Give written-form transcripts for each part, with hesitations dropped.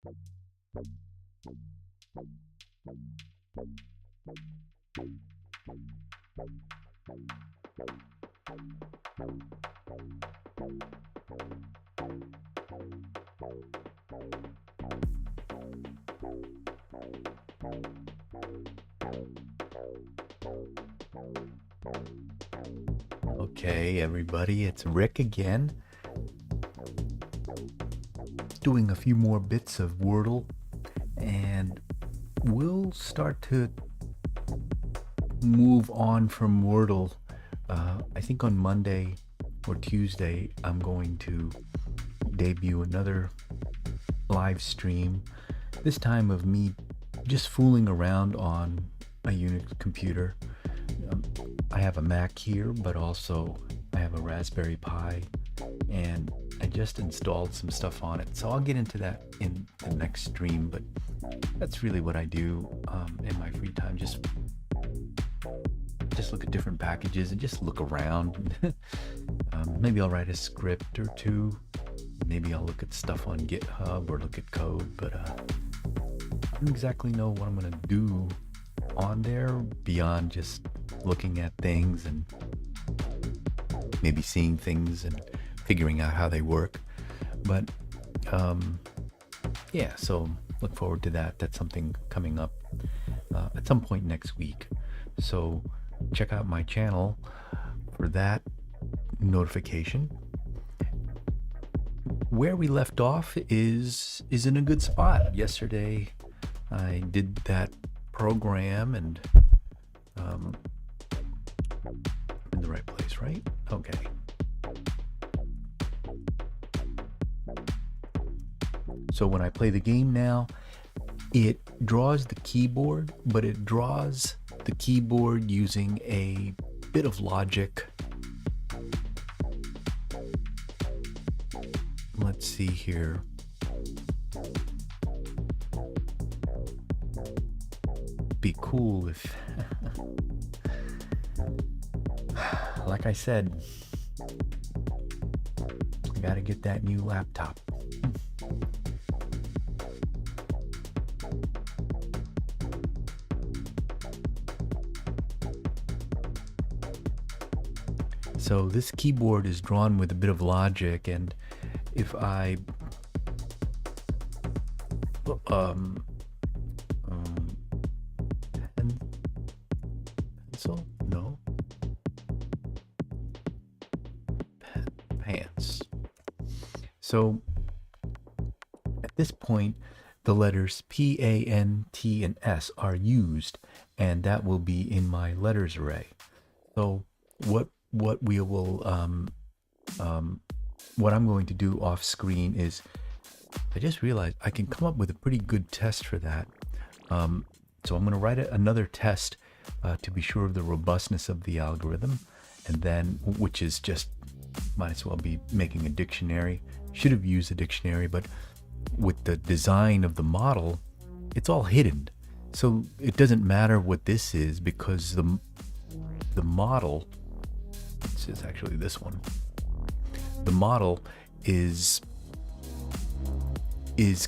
Okay, everybody, it's Rick again. Doing a few more bits of Wordle, and we'll start to move on from Wordle. I think on Monday or Tuesday, I'm going to debut another live stream, this time of me just fooling around on a Unix computer. I have a Mac here, but also I have a Raspberry Pi, and I just installed some stuff on it. So I'll get into that in the next stream, but that's really what I do in my free time. Just look at different packages and just look around. Maybe I'll write a script or two. Maybe I'll look at stuff on GitHub or look at code, but I don't exactly know what I'm going to do on there beyond just looking at things and maybe seeing things and figuring out how they work. But yeah, so look forward to that. That's something coming up at some point next week. So check out my channel for that notification. Where we left off is in a good spot. Yesterday I did that program and in the right place, right? Okay. So when I play the game now, it draws the keyboard, but it draws the keyboard using a bit of logic. Let's see here. Be cool if like I said, I gotta get that new laptop. So this keyboard is drawn with a bit of logic, and if I pencil? No. Pants. So at this point, the letters P, A, N, T, and S are used, and that will be in my letters array. So what we will what I'm going to do off screen is, I just realized I can come up with a pretty good test for that. So I'm going to write another test to be sure of the robustness of the algorithm, and then, which is just, might as well be making a dictionary. Should have used a dictionary, but with the design of the model, it's all hidden. So it doesn't matter what this is, because the model, this is actually this one. The model is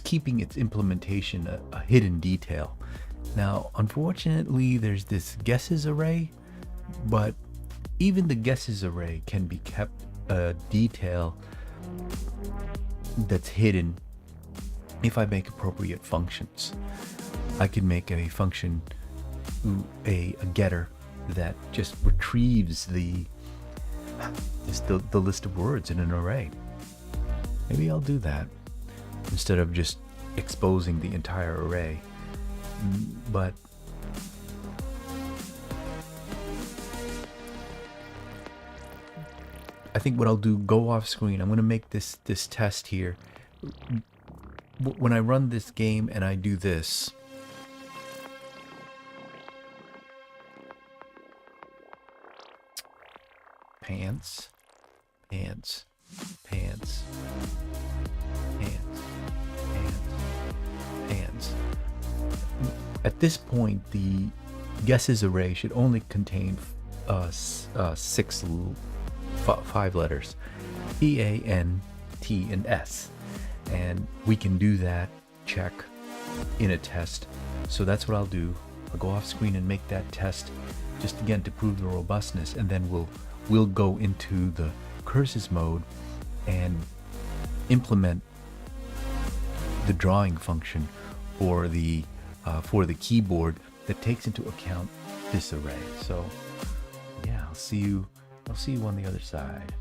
keeping its implementation a hidden detail. Now, unfortunately, there's this guesses array, but even the guesses array can be kept a detail that's hidden if I make appropriate functions. I could make a function, a getter, that just retrieves the list of words in an array. Maybe I'll do that instead of just exposing the entire array. But I think what I'll do, go off screen, I'm going to make this test here. When I run this game and I do this, pants, pants, pants, pants, pants, pants. At this point, the guesses array should only contain 5 letters, E, A, N, T, and S. And we can do that check in a test. So that's what I'll do. I'll go off screen and make that test just again to prove the robustness, and then we'll go into the curses mode and implement the drawing function for the keyboard that takes into account this array. So yeah, I'll see you on the other side.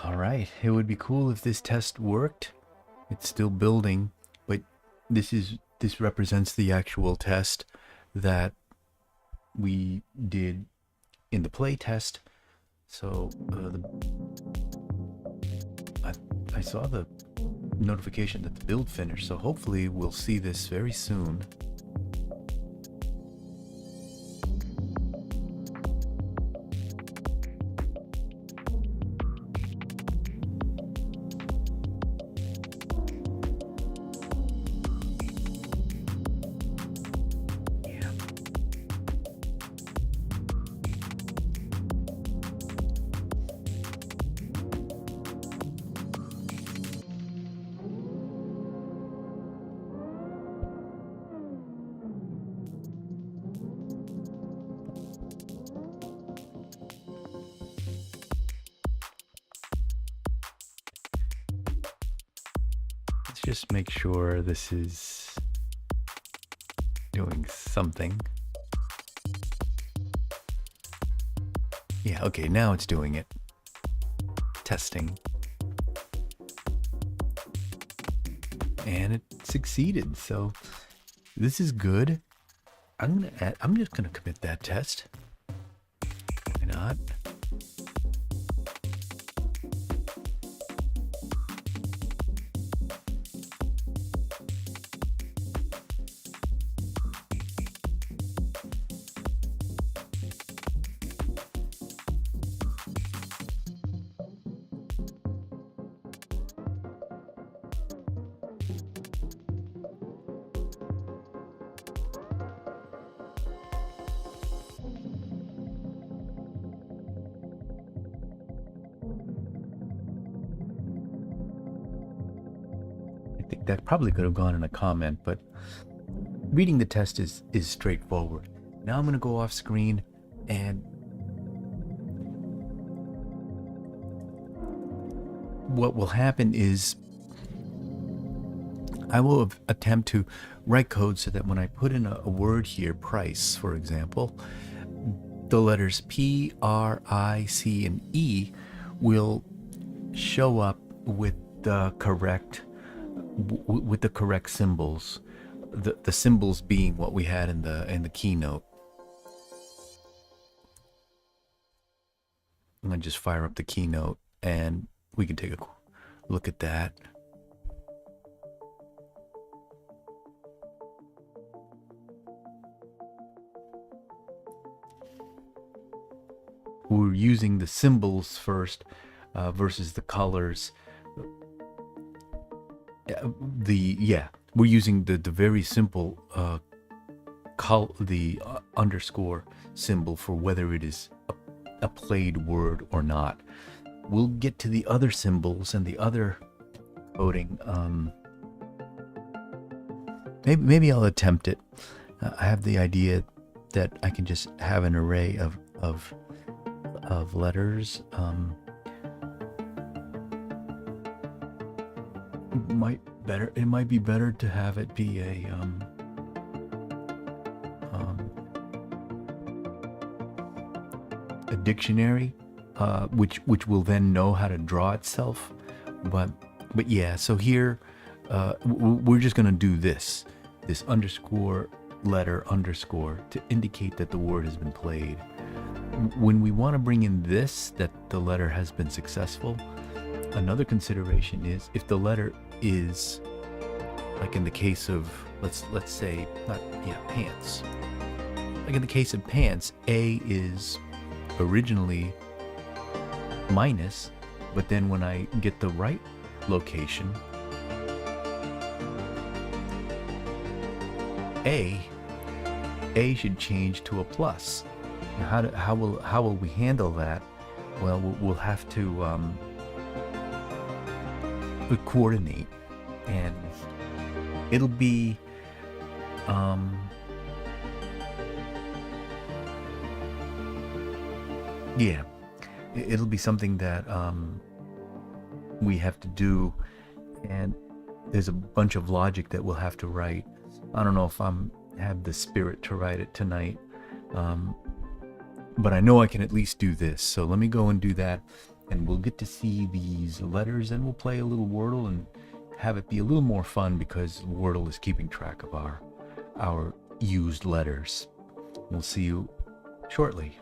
All right, it would be cool if this test worked. It's still building, but this represents the actual test that we did in the play test. So I saw the notification that the build finished, so hopefully we'll see this very soon. Let's just make sure this is doing something. Yeah, okay, now it's doing it. Testing. and it succeeded. So this is good. I'm just gonna commit that test. Why not? I think that probably could have gone in a comment, but reading the test is straightforward. Now I'm going to go off screen, and what will happen is I will attempt to write code so that when I put in a word here, price, for example, the letters P, R, I, C, and E will show up with the correct symbols. The symbols being what we had in the Keynote. I'm gonna just fire up the Keynote, and we can take a look at that. We're using the symbols first versus the colors. We're using the very simple underscore symbol for whether it is a played word or not. We'll get to the other symbols and the other coding. Maybe I'll attempt it. I have the idea that I can just have an array of letters. It might be better to have it be a dictionary, which will then know how to draw itself. But yeah, so here we're just gonna do this underscore letter underscore to indicate that the word has been played. When we want to bring in this, that the letter has been successful, another consideration is if the letter is, like in the case of let's say pants. Like in the case of pants, A is originally minus, but then when I get the right location, A should change to a plus. Now how will we handle that? Well, we'll have to coordinate, and it'll be it'll be something that we have to do, and there's a bunch of logic that we'll have to write. I don't know if have the spirit to write it tonight, but I know I can at least do this. So let me go and do that, and we'll get to see these letters, and we'll play a little Wordle and have it be a little more fun because Wordle is keeping track of our used letters. We'll see you shortly.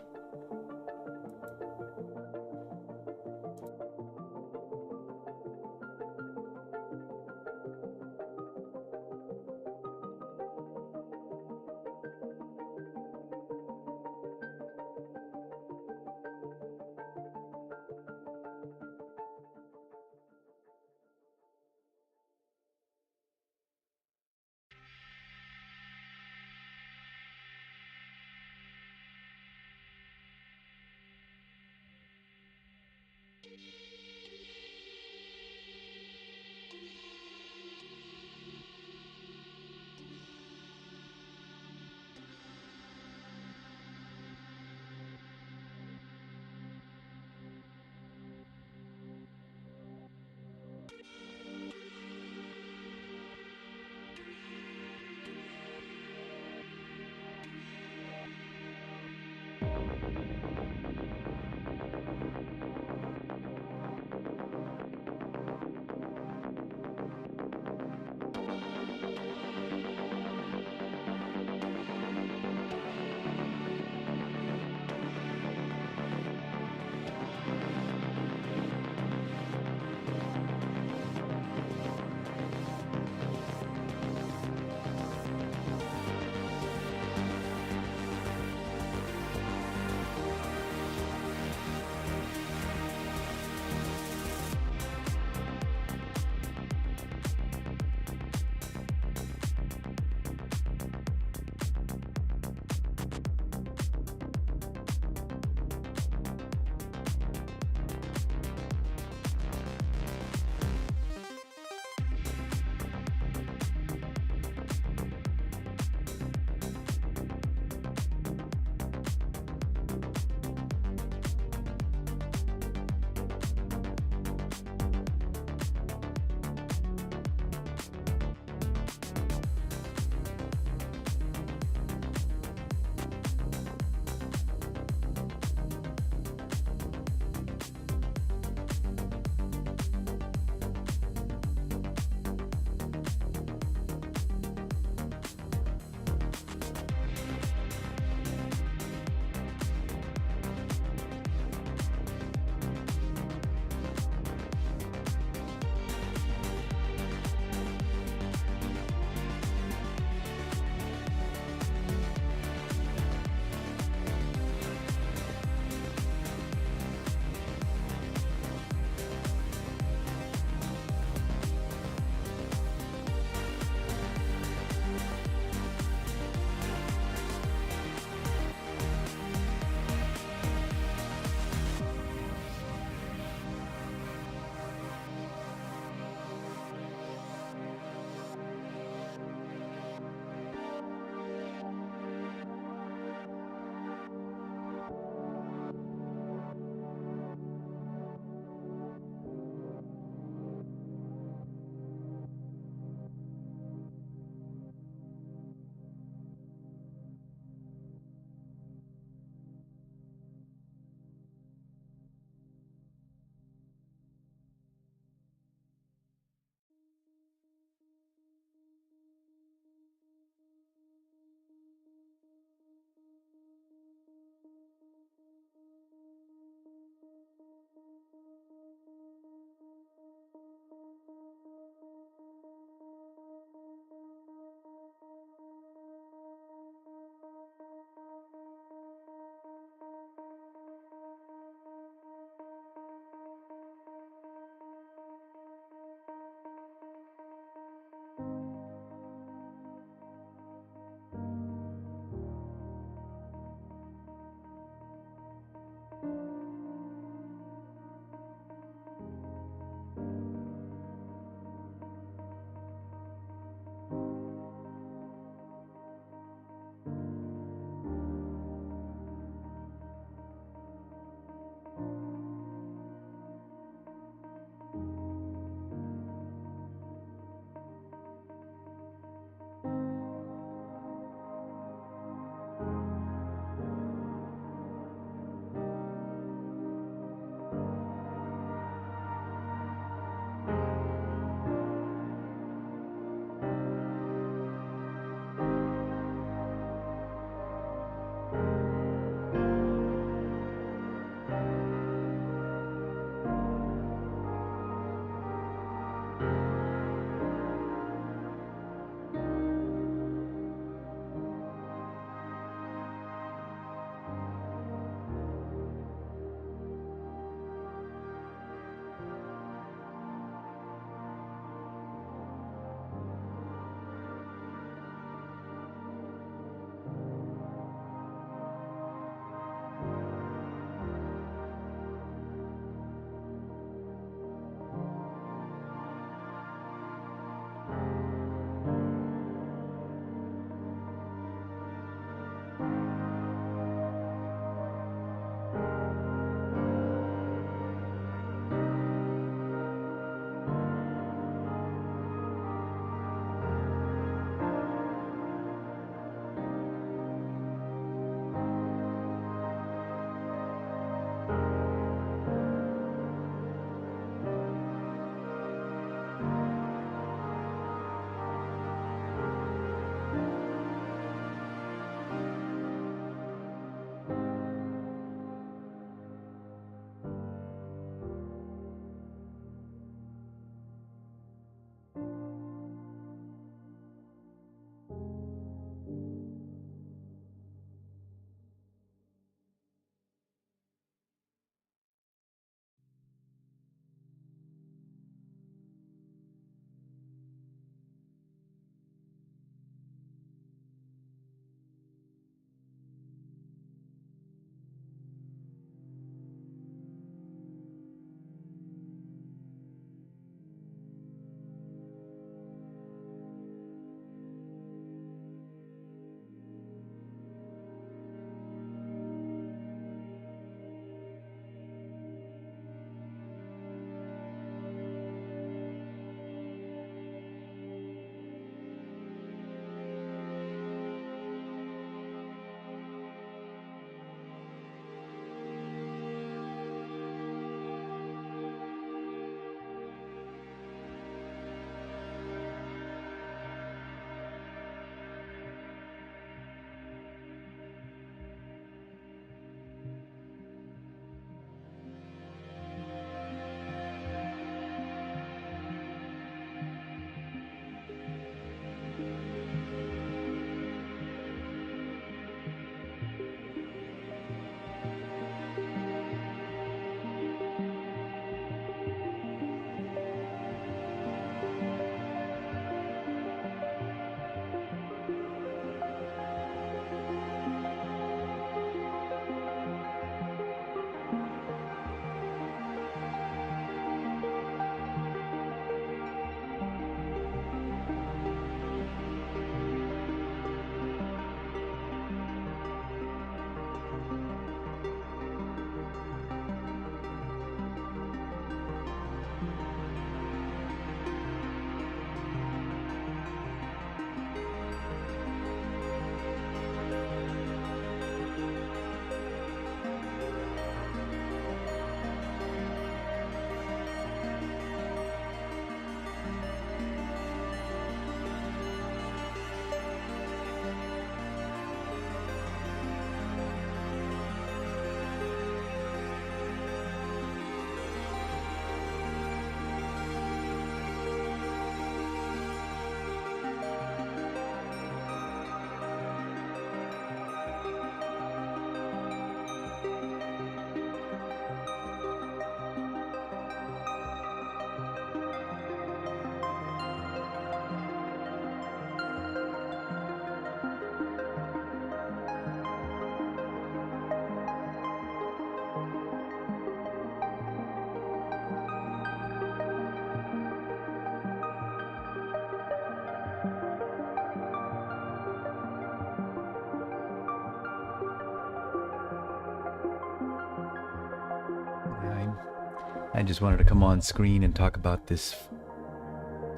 I just wanted to come on screen and talk about this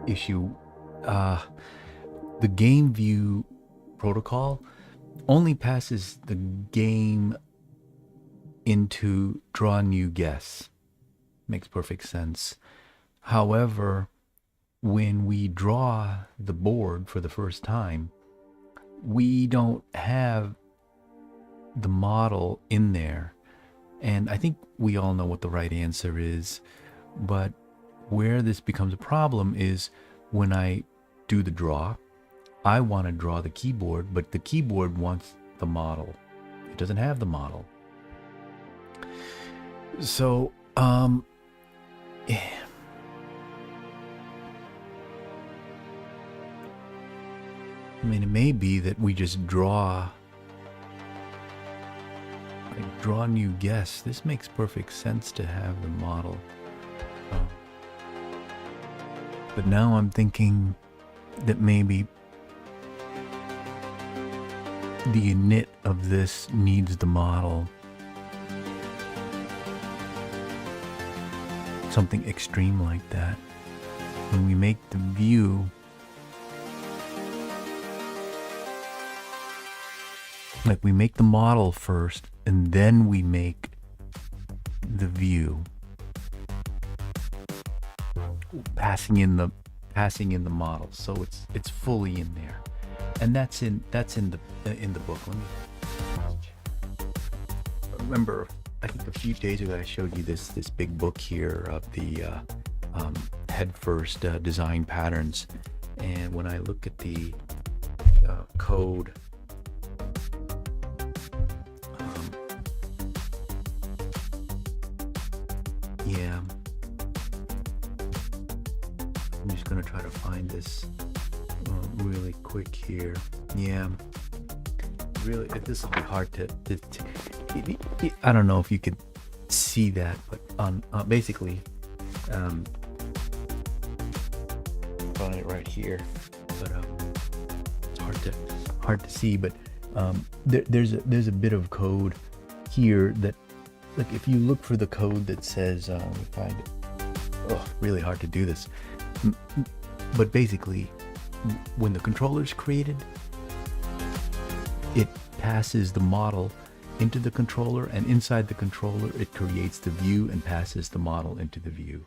issue. The game view protocol only passes the game into draw new guess. Makes perfect sense. However, when we draw the board for the first time, we don't have the model in there. And I think we all know what the right answer is, but where this becomes a problem is when I do the draw, I want to draw the keyboard, but the keyboard wants the model. It doesn't have the model. So, yeah. I mean, it may be that we just draw new guess. This makes perfect sense to have the model. But now I'm thinking that maybe the init of this needs the model. Something extreme like that. When we make the view, like we make the model first and then we make the view, passing in the model, so it's fully in there, and that's in the book. Let me remember. I think a few days ago I showed you this big book here of the head first design patterns, and when I look at the code. Yeah, I'm just gonna try to find this really quick here. Yeah, really, this will be hard to I don't know if you could see that, but on basically, find it right here, but it's hard to see. But there's a bit of code here that. Like if you look for the code that says, let me find it. Oh, really hard to do this. But basically, when the controller is created, it passes the model into the controller, and inside the controller, it creates the view and passes the model into the view.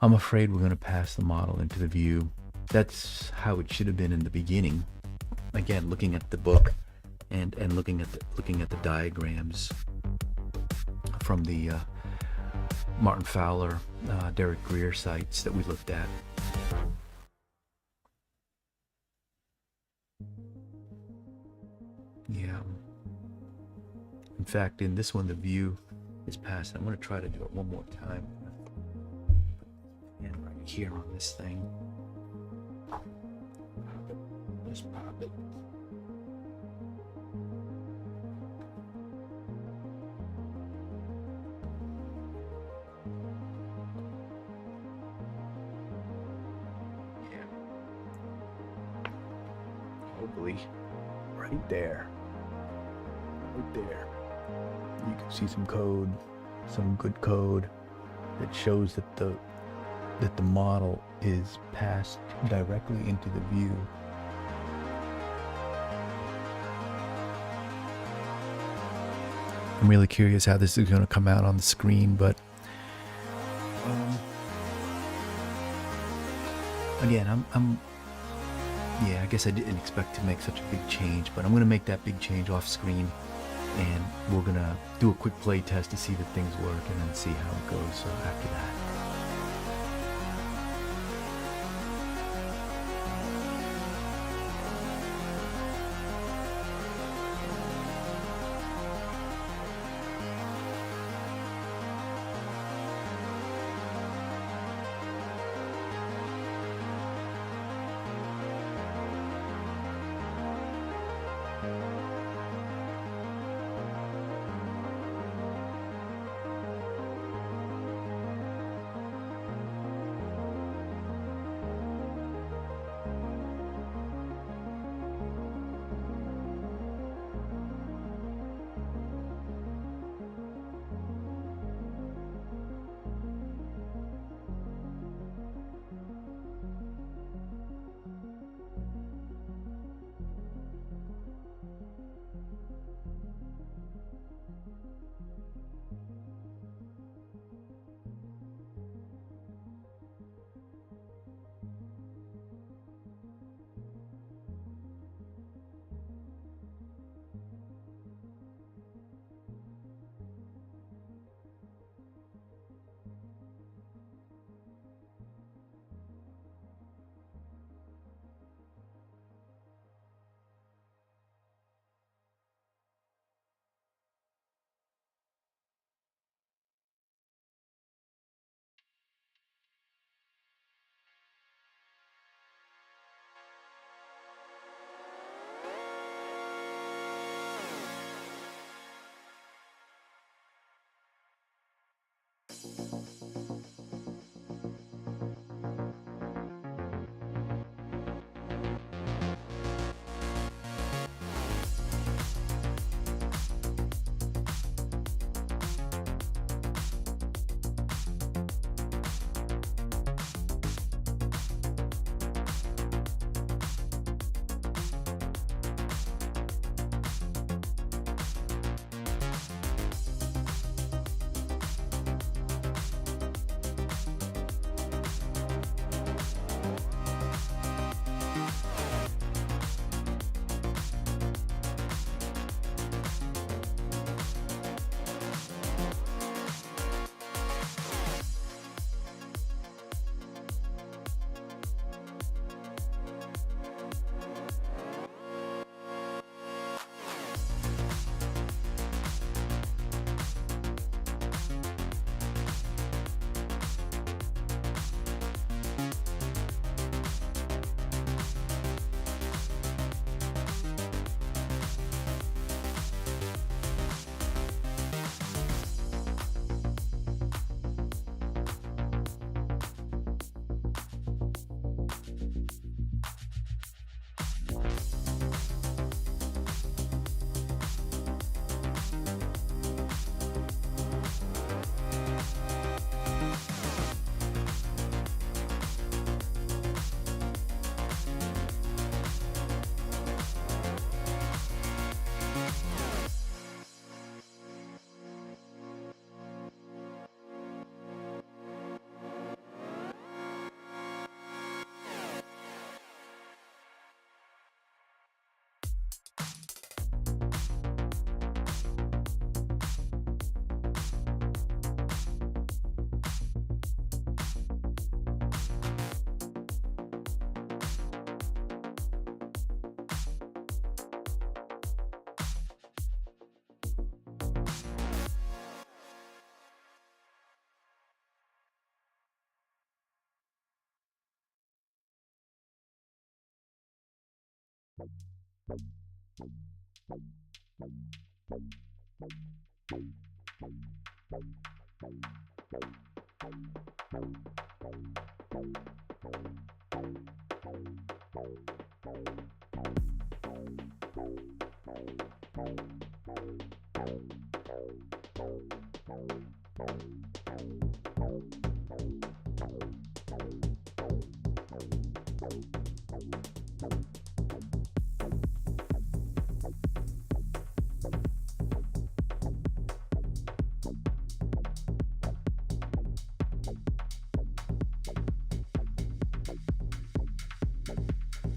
I'm afraid we're going to pass the model into the view. That's how it should have been in the beginning. Again, looking at the book and looking at the diagrams from the Martin Fowler, Derek Greer sites that we looked at. Yeah. In fact, in this one, the view is passed. I'm going to try to do it one more time. And right here on this thing. Just pop it. Hopefully, right there, you can see some code, some good code that shows that the model is passed directly into the view. I'm really curious how this is going to come out on the screen, but again, yeah, I guess I didn't expect to make such a big change, but I'm going to make that big change off screen, and we're going to do a quick play test to see that things work, and then see how it goes after that.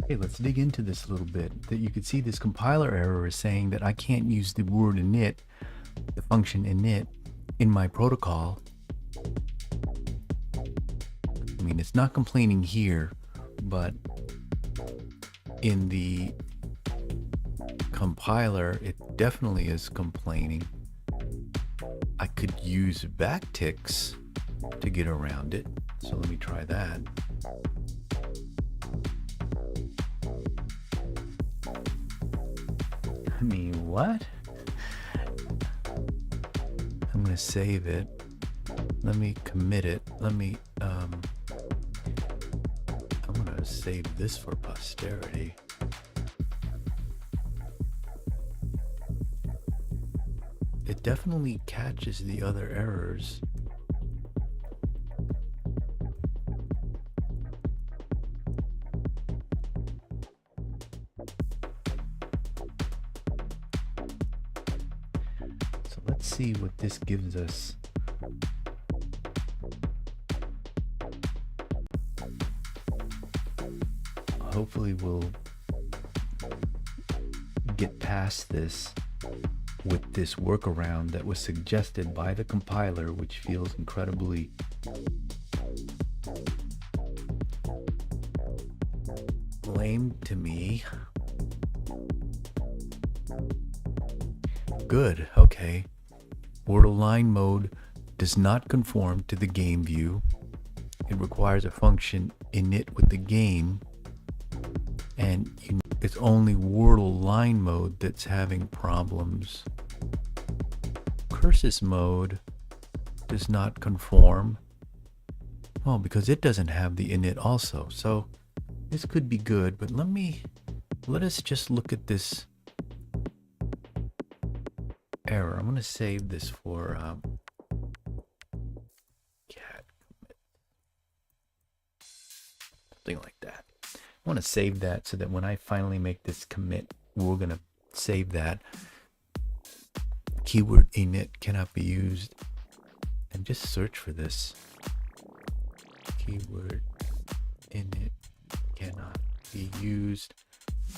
Okay, let's dig into this a little bit. That you could see this compiler error is saying that I can't use the word init, the function init, in my protocol. I mean, it's not complaining here, but in the compiler, it definitely is complaining. I could use backticks to get around it. So let me try that. I mean, what? I'm gonna save it. Let me commit it. Let me, I'm gonna save this for posterity. It definitely catches the other errors. So let's see what this gives us. Hopefully we'll get past this with this workaround that was suggested by the compiler, which feels incredibly lame to me. Good, okay. Wordle line mode does not conform to the game view. It requires a function init with the game, and it's only Wordle line mode that's having problems. NCURSES mode does not conform. Well, because it doesn't have the init also. So this could be good, but let us just look at this error. I'm going to save this for cat commit. Something like that. I want to save that so that when I finally make this commit, we're going to save that. Keyword init cannot be used. And just search for this. Keyword init cannot be used.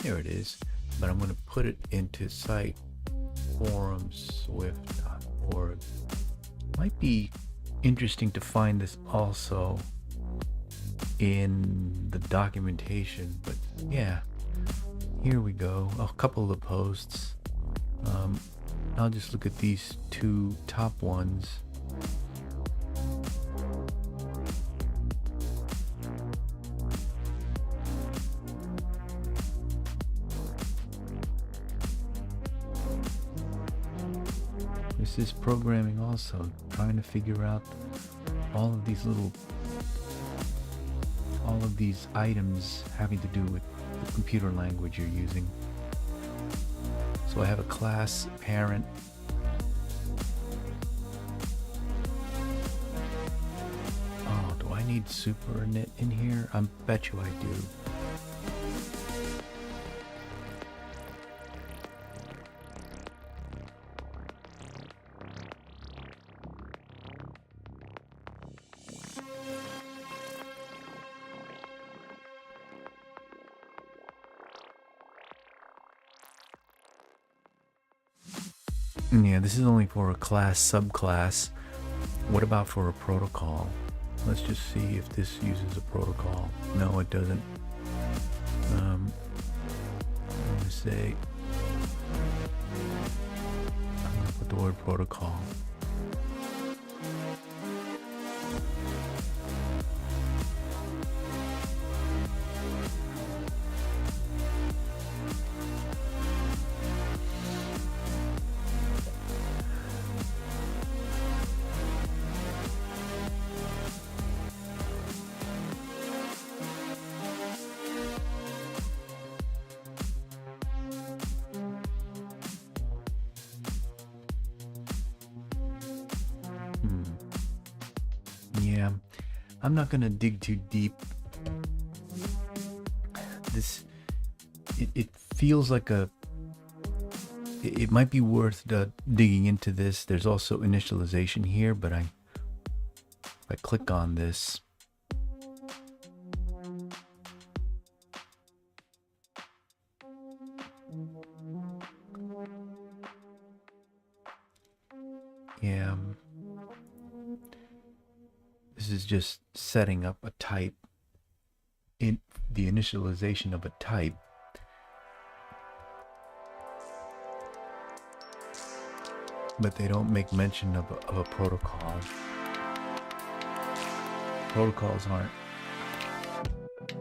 There it is. But I'm going to put it into site forumswift.org. Might be interesting to find this also in the documentation, but yeah, here we go. A couple of the posts. I'll just look at these two top ones. This is programming also, trying to figure out all of these items having to do with the computer language you're using. So I have a class parent. Oh, do I need super init in here? I bet you I do. Yeah, this is only for a class subclass. What about for a protocol? Let's just see if this uses a protocol. No, it doesn't. I'm gonna say, I'm gonna put the word protocol. I'm not going to dig too deep. It feels like it might be worth digging into this. There's also initialization here, but if I click on this, yeah, this is just setting up a type, in the initialization of a type. But they don't make mention of a protocol. Protocols aren't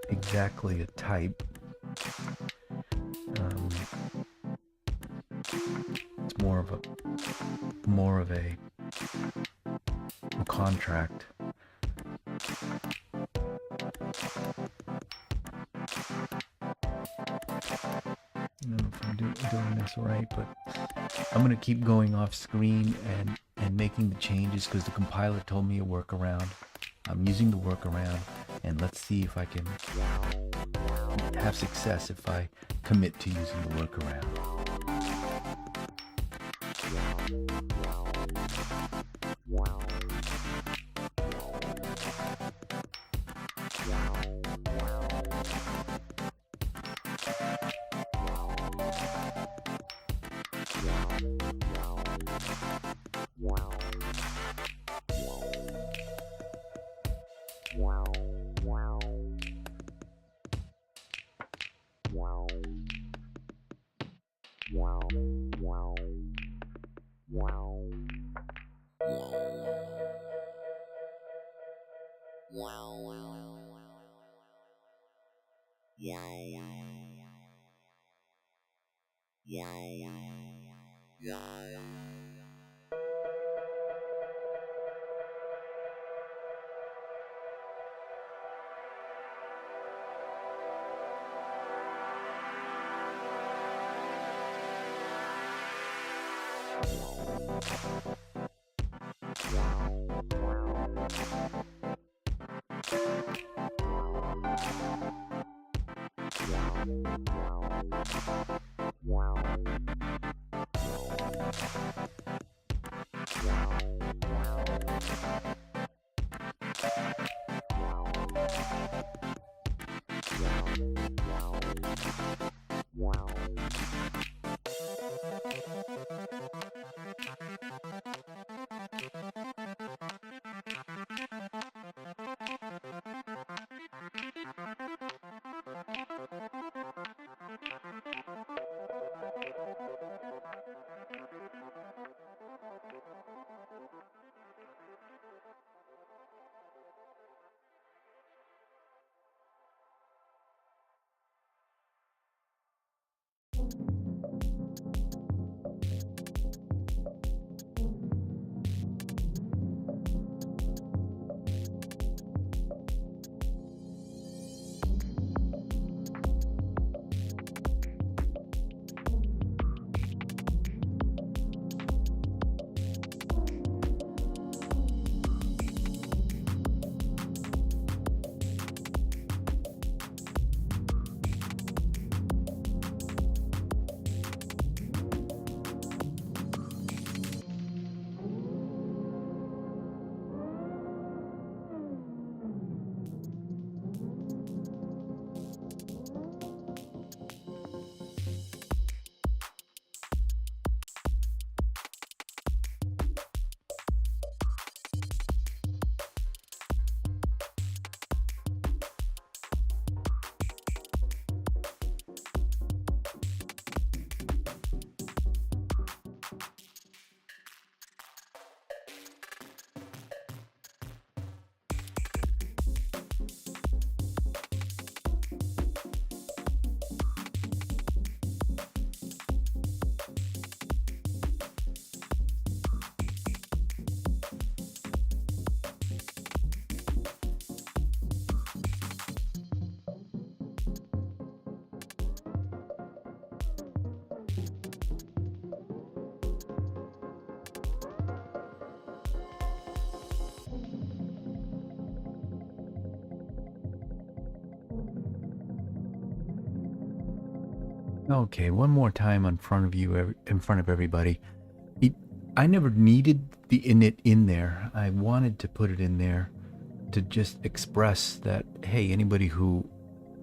exactly a type. It's more of a contract. I don't know if I'm doing this right, but I'm going to keep going off screen and making the changes because the compiler told me a workaround. I'm using the workaround, and let's see if I can have success if I commit to using the workaround. Okay, one more time in front of you, in front of everybody. I never needed the init in there. I wanted to put it in there to just express that, hey, anybody who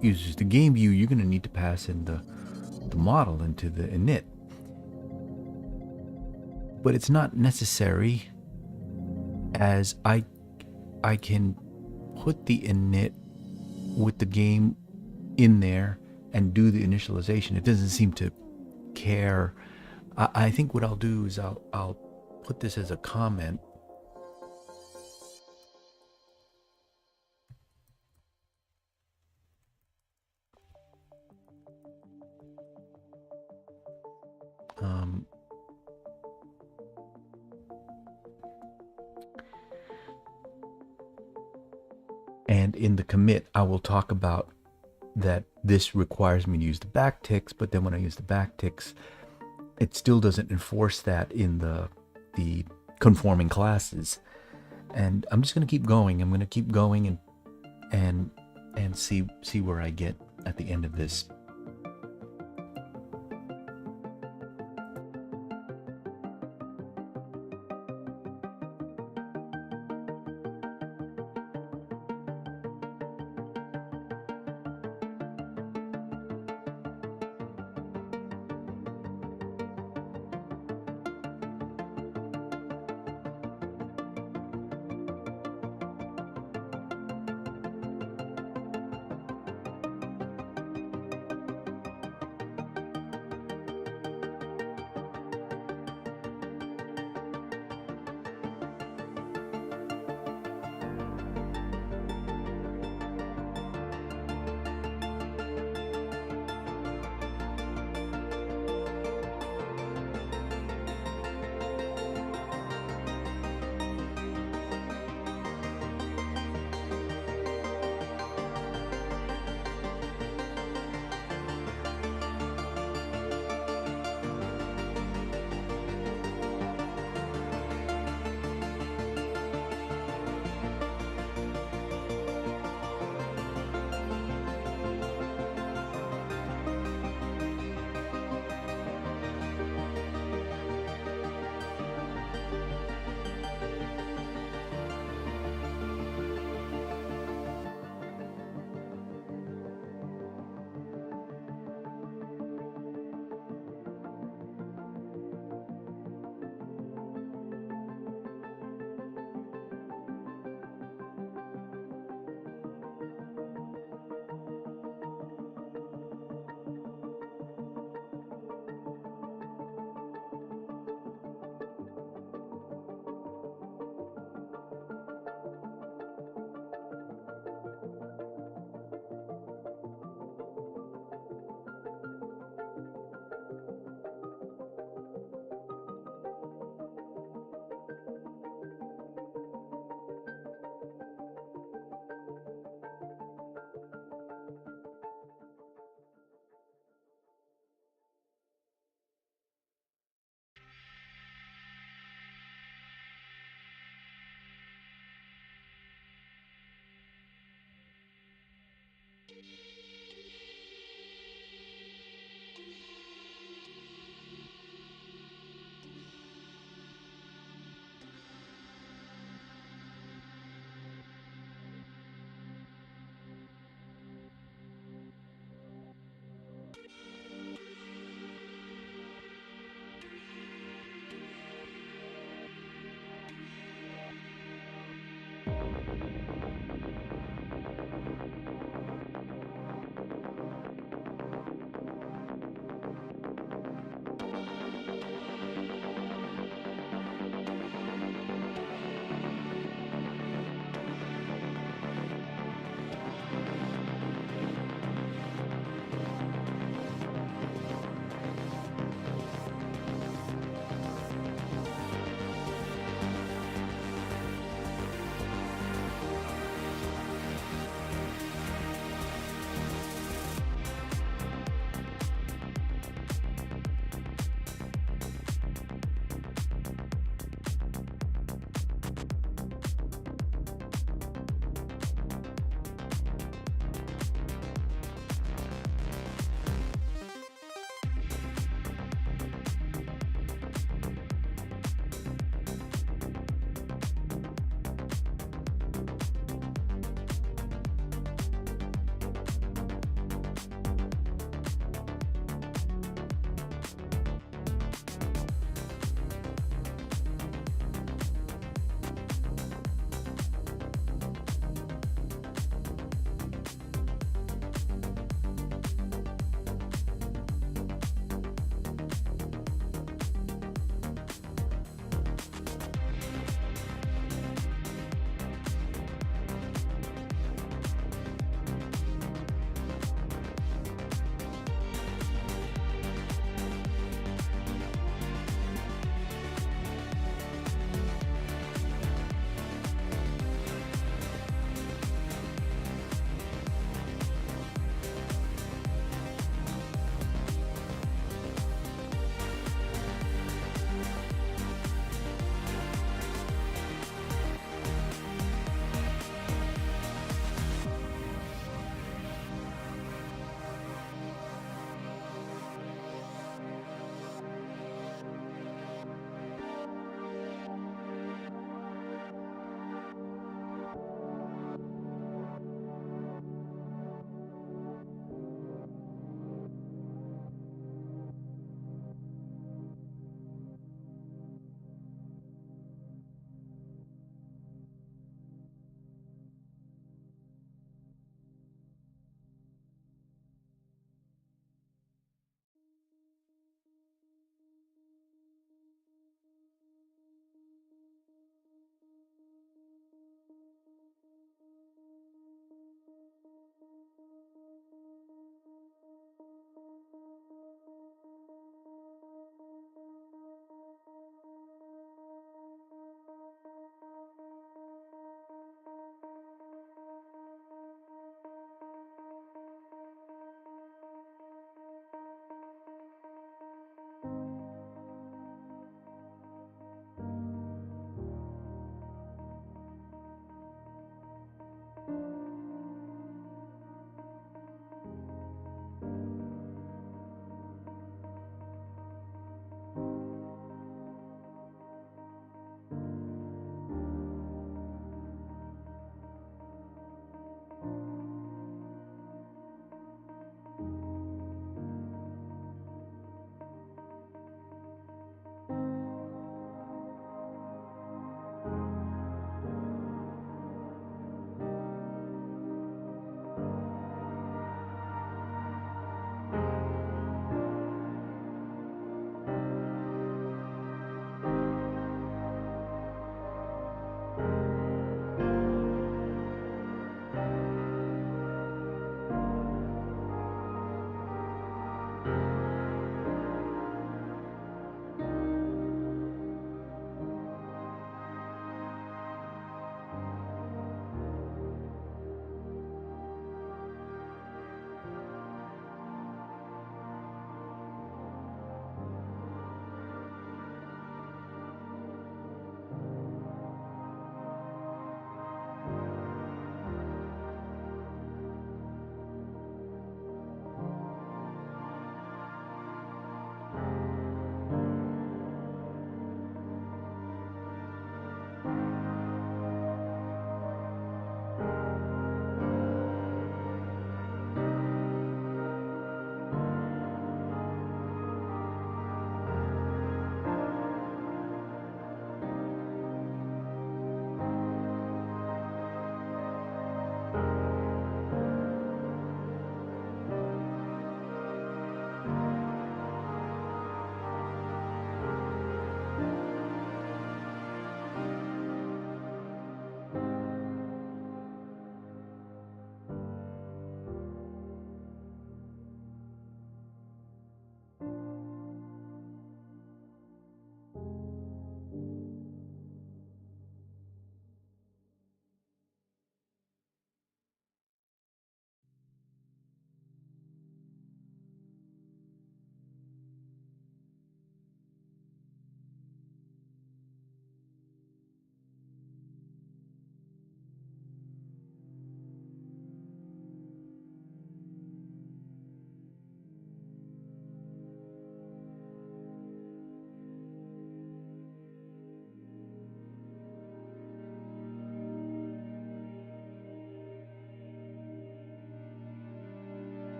uses the game view, you're going to need to pass in the model into the init. But it's not necessary, as I can put the init with the game in there and do the initialization. It doesn't seem to care. I think what I'll do is I'll put this as a comment. And in the commit, I will talk about that this requires me to use the backticks, but then when I use the backticks, it still doesn't enforce that in the conforming classes. And I'm just going to keep going. I'm going to keep going and see where I get at the end of this.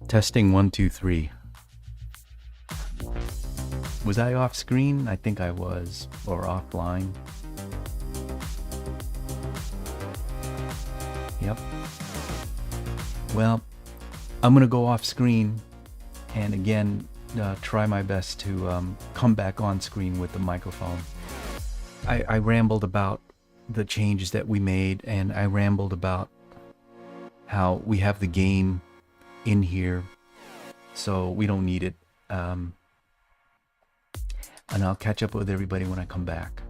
Testing 1, 2, 3. Was I off screen? I think I was, or offline. Yep. Well, I'm gonna go off screen and again try my best to come back on screen with the microphone. I rambled about the changes that we made, and I rambled about how we have the game in here, so we don't need it. And I'll catch up with everybody when I come back.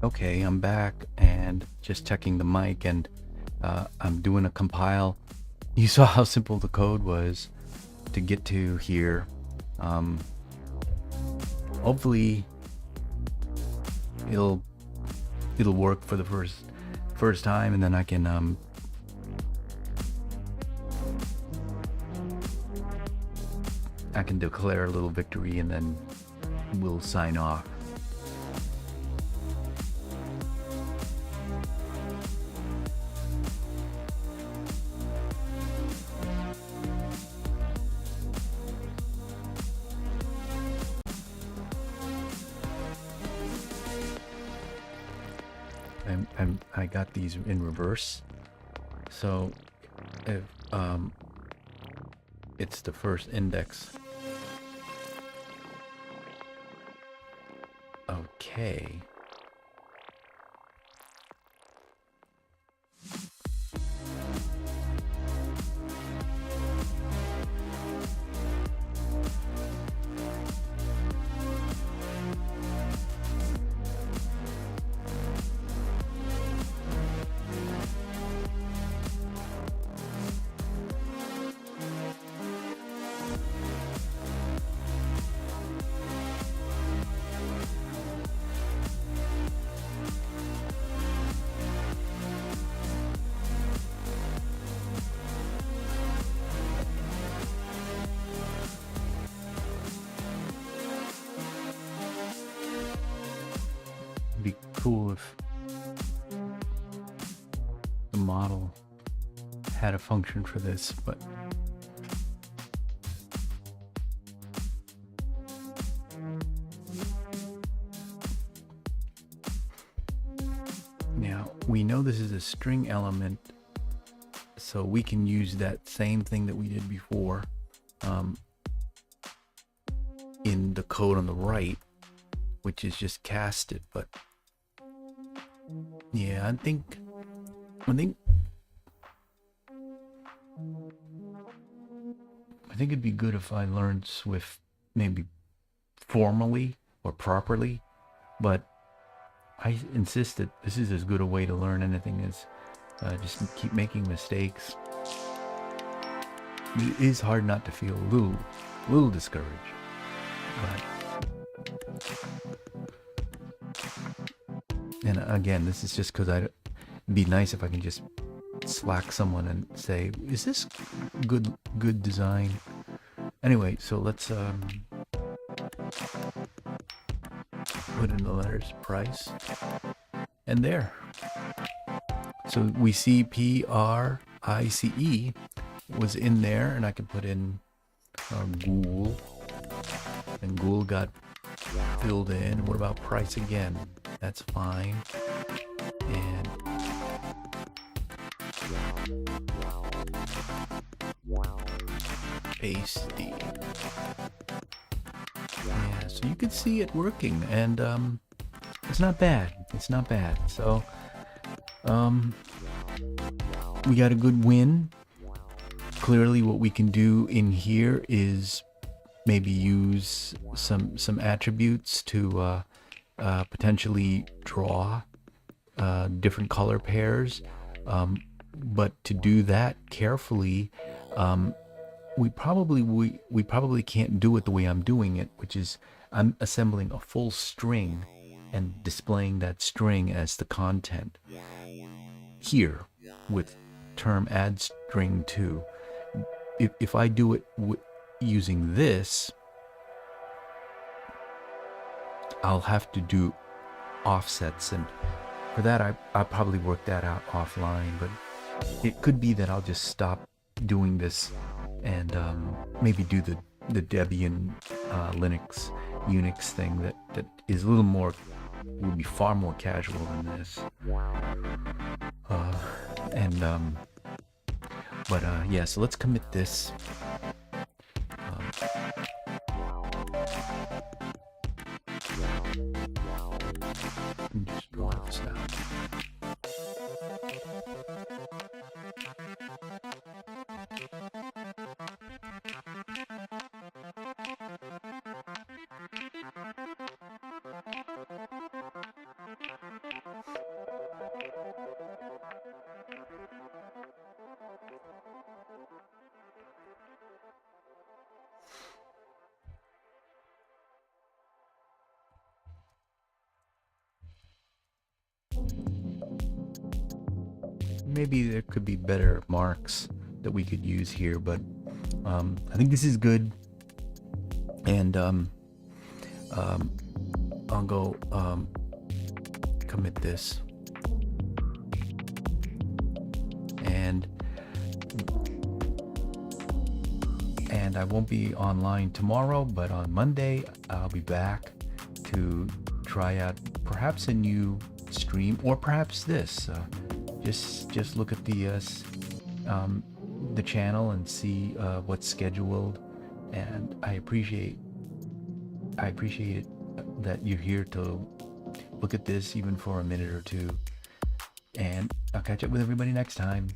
Okay, I'm back and just checking the mic, and I'm doing a compile. You saw how simple the code was to get to here. Hopefully it'll work for the first time, and then I can declare a little victory, and then we'll sign off. I got these in reverse, so if it's the first index. Okay. Be cool if the model had a function for this, but now we know this is a string element, so we can use that same thing that we did before in the code on the right, which is just cast it. But yeah, I think it'd be good if I learned Swift maybe formally or properly, but I insist that this is as good a way to learn anything as just keep making mistakes. It is hard not to feel a little discouraged, but and again, this is just because it'd be nice if I can just Slack someone and say, is this good design? Anyway, so let's put in the letters price, and there. So we see PRICE was in there, and I can put in Ghoul, and Ghoul got filled in. What about price again? That's fine. And pasty. Yeah, so you can see it working, and it's not bad. It's not bad. So we got a good win. Clearly what we can do in here is maybe use some attributes to potentially draw different color pairs, but to do that carefully, we probably can't do it the way I'm doing it, which is I'm assembling a full string and displaying that string as the content here with term add string to. If I do it using this, I'll have to do offsets, and for that I'll probably work that out offline, but it could be that I'll just stop doing this and maybe do the Debian Linux Unix thing that is a little more, would be far more casual than this. Yeah, so let's commit this. Just draw this out. maybe there could be better marks that we could use here, but I think this is good. And I'll go commit this, and I won't be online tomorrow, but on Monday I'll be back to try out perhaps a new stream, or perhaps this. Just look at the channel and see what's scheduled. And I appreciate it that you're here to look at this even for a minute or two. And I'll catch up with everybody next time.